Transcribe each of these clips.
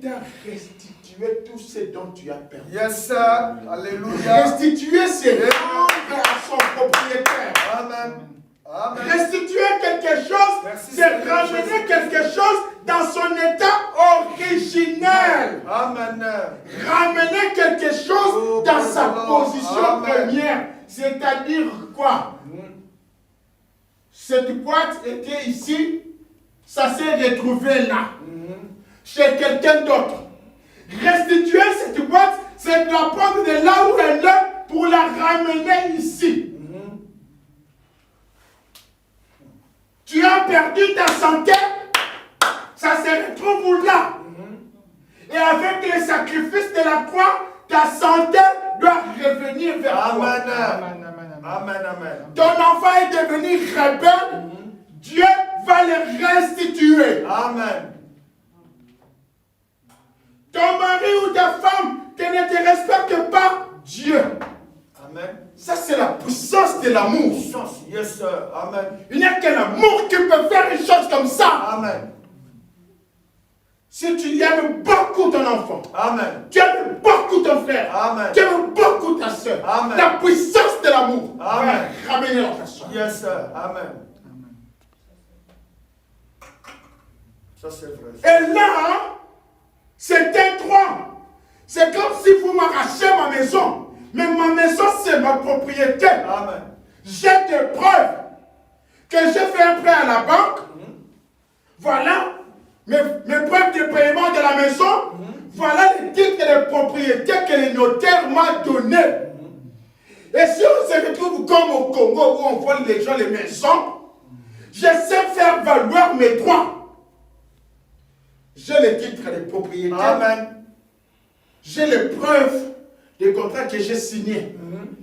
t'a restitué tout ce dont tu as perdu. Yes, sir. Alléluia. Restituer, c'est rendre à son propriétaire. Amen. Amen. Restituer quelque chose, c'est ramener quelque chose dans son état originel. Amen. Ramener quelque chose dans sa position première. C'est-à-dire quoi? Cette boîte était ici, ça s'est retrouvé là, chez quelqu'un d'autre. Restituer cette boîte, c'est de la prendre de là où elle est pour la ramener ici. Tu as perdu ta santé, ça se retrouve là. Et avec les sacrifices de la croix, ta santé doit revenir vers toi. Amen. Amen. Amen. Ton enfant est devenu rebelle, Dieu va le restituer. Amen. Ton mari ou ta femme qui ne te respecte pas, Dieu. Amen. Ça, c'est la puissance de l'amour. Yes, sir. Amen. Il n'y a qu'un amour qui peut faire une chose comme ça. Amen. Si tu aimes beaucoup ton enfant, Amen. tu aimes beaucoup ton frère, Amen. tu aimes beaucoup ta soeur, Amen. la puissance de l'amour Amen. va ramener la personne. Yes, sir. Amen. Ça, c'est vrai. Et là, c'est un droit. C'est comme si vous m'arrachez ma maison. Mais ma maison, c'est ma propriété. Amen. J'ai des preuves que j'ai fait un prêt à la banque. Voilà mes preuves de paiement de la maison. Voilà les titres de propriété que le notaire m'a donné. Et si on se retrouve comme au Congo où on vole les gens les maisons, je sais faire valoir mes droits. J'ai les titres de propriété. Amen. J'ai les preuves des contrats que j'ai signés.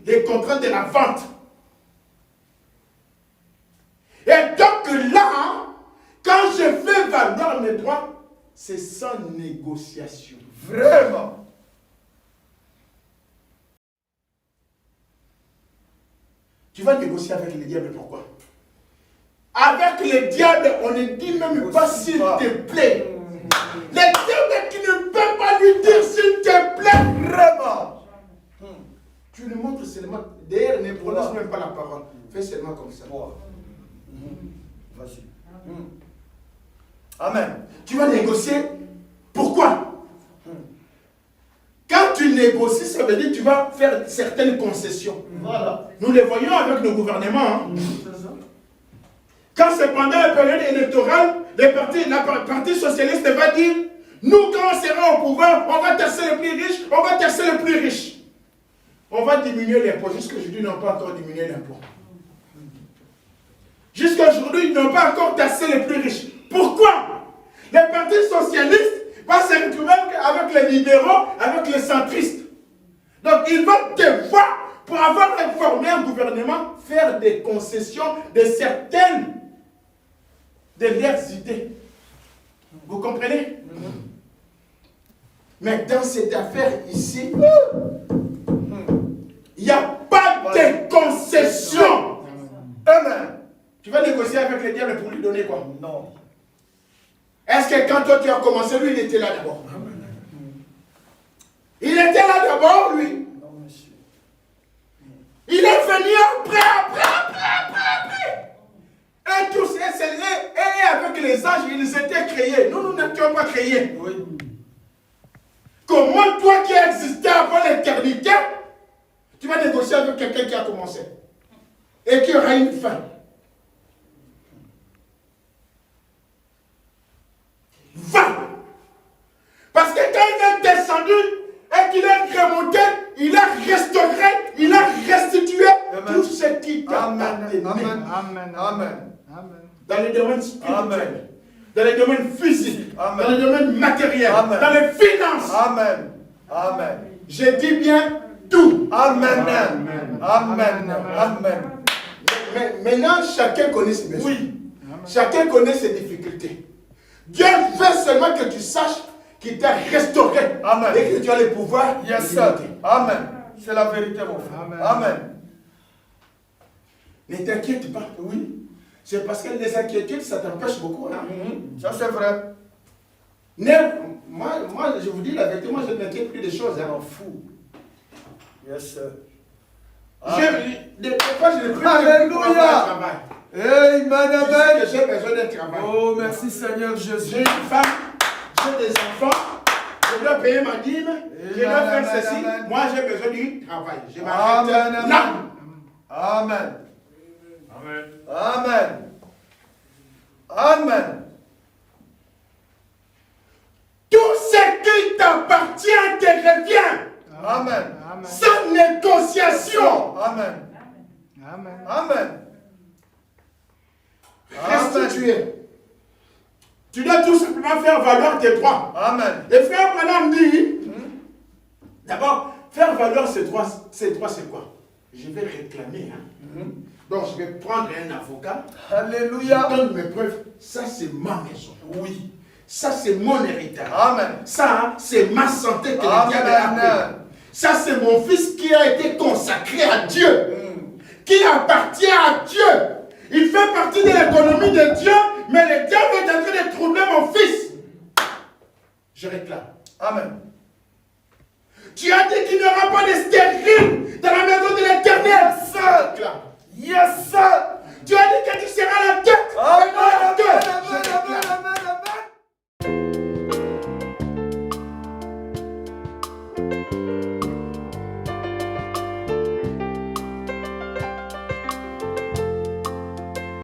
Les contrats de la vente. Et donc là, quand je fais valoir mes droits, c'est sans négociation. Vraiment. Tu vas négocier avec le diable, pourquoi? Avec le diable, on ne dit même pas s'il te plaît. Le diable, tu ne peux pas lui dire s'il te plaît. Vraiment. Tu lui montres seulement. D'ailleurs, ne prononce même pas la parole. Fais seulement comme ça. Vas-y. Amen. Tu vas négocier. Pourquoi? Quand tu négocies, ça veut dire que tu vas faire certaines concessions. Voilà. Nous les voyons avec nos gouvernements. Quand c'est pendant la période électorale, la partie socialiste va dire, nous quand on sera au pouvoir, on va taxer les plus riches, on va taxer les plus riches. On va diminuer l'impôt. Jusqu'aujourd'hui, ils n'ont pas encore diminué l'impôt. Jusqu'aujourd'hui, ils n'ont pas encore taxé les plus riches. Pourquoi? Les partis socialistes vont se retrouver avec les libéraux, avec les centristes. Donc, ils vont devoir, pour avoir informé un gouvernement, faire des concessions de certaines de leurs idées. Vous comprenez? Mais dans cette affaire ici, il n'y a pas de concession. Amen. Tu vas négocier avec le diable pour lui donner quoi? Non. Est-ce que quand toi tu as commencé, lui il était là d'abord? Il était là d'abord, lui. Non, monsieur. Il est venu après. Et tous, et avec les anges, ils étaient créés. Nous n'étions pas créés. Oui. Comment toi qui as existé avant l'éternité, tu vas négocier avec quelqu'un qui a commencé et qui aura une fin? Va! Parce que quand il est descendu et qu'il est remonté, il a restauré, il a restitué tout ce qui t'appartenait. Amen. Dans le domaine spirituel, dans le domaine physique, dans le domaine matériel, dans les finances. Amen. Amen. Je dis bien tout. Amen. Amen. Mais maintenant, chacun connaît ses besoins. Oui. Chacun connaît ses difficultés. Dieu veut seulement que tu saches qu'il t'a restauré. Amen. Et que tu as le pouvoir. Yes, sir. Amen. C'est la vérité, mon frère. Amen. Ne t'inquiète pas. Oui. C'est parce que les inquiétudes, ça t'empêche beaucoup. Hein? Ça, c'est vrai. Moi, je vous dis la vérité, moi je ne m'inquiète plus des choses. Je Hein. m'en fous. Yes, sir. Des fois, je ne peux Alléluia. plus avoir un travail. Amen, Je sais amen. que j'ai besoin d'un travail. Oh, merci Seigneur Jésus. J'ai une femme, j'ai des enfants, je dois payer ma dîme, je dois Amen, faire ceci. amen. Moi, j'ai besoin du travail. Je Amen, m'arrête là. amen. Amen. Amen. Amen. Tout ce qui t'appartient te revient. Amen. Sans négociation. Amen. Amen. Amen. Restituer. Tu dois tout simplement faire valoir tes droits. Amen. Et frère Branham dit, d'abord, faire valoir ces droits, c'est quoi? Je vais réclamer. Hein. Donc, je vais prendre un avocat. Alléluia. Je donne mes preuves. Ça, c'est ma maison. Oui. Ça, c'est mon héritage. Amen. Ça, c'est ma santé que le diable a pris. Amen. Ça, c'est mon fils qui a été consacré à Dieu. Qui appartient à Dieu. Il fait partie de l'économie de Dieu, mais